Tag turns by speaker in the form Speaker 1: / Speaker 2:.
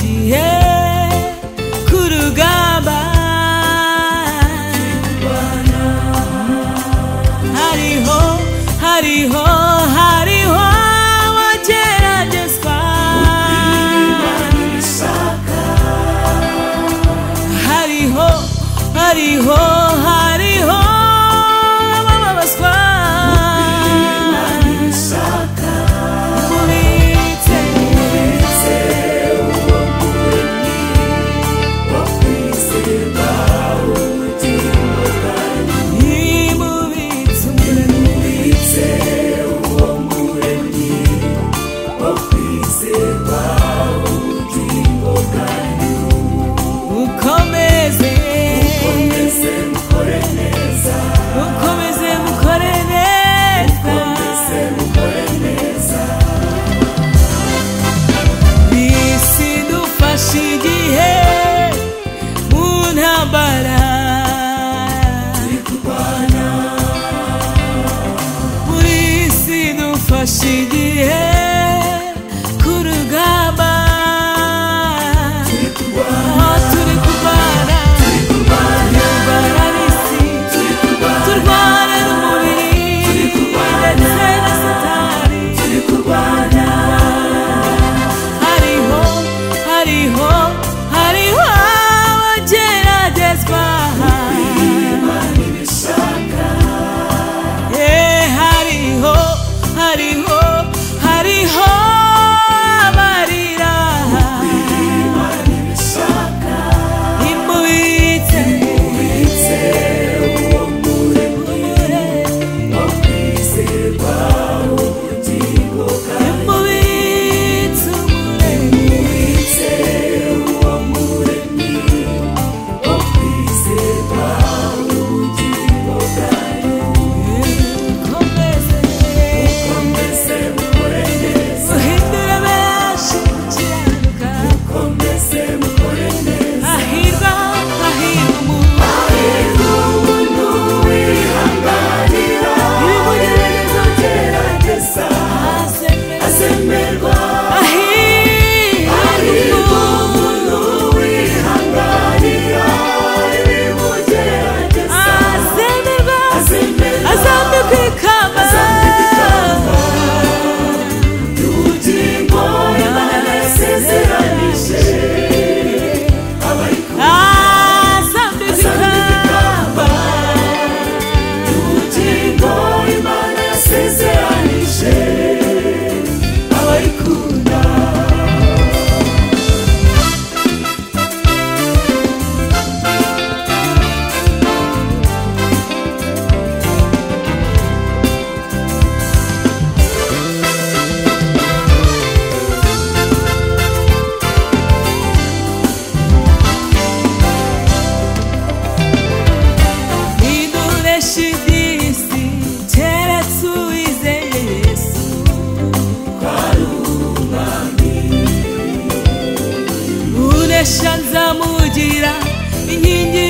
Speaker 1: igihe kurugamba hariho wageragezwa hariho ababazwa mubitse uwo muremyi wo kwizerwa ubugingo bwanyu mubitse uwo muremyi wo kwizerwa ubugingo bwanyu ukomeze mukore neza mukore neza bisi dufashe igihe mu ntambara turi kurwana muri isi dufashe igihe kurugamba turi kurwana turwana n'umubiri ndetse na satani turi kurwana hariho abageragezwa Imana ibishaka hariho abarira Imana ibishaka imubitse uwo muremyi wo kwizerwa ubugingo bwanyu imubitse uwo muremyi wo kwizerwa ubugingo bwanyu ukomeze mukore neza uhindure benshi gukiranuka ukomeze mukore neza hahirwa umuntu wihanganira ibimugeragezo gerageza azemerwa hahirwa umuntu wihanganira ibimugerageza azemerwa azambikwa ikamba y'ubugingo Imana yasezeranije azambikwa ikamba y'ubugingo Imana yasezeranije abayikunda iduresha iby'isi keretse uwizeye Yesu unesha nzamugira inkingi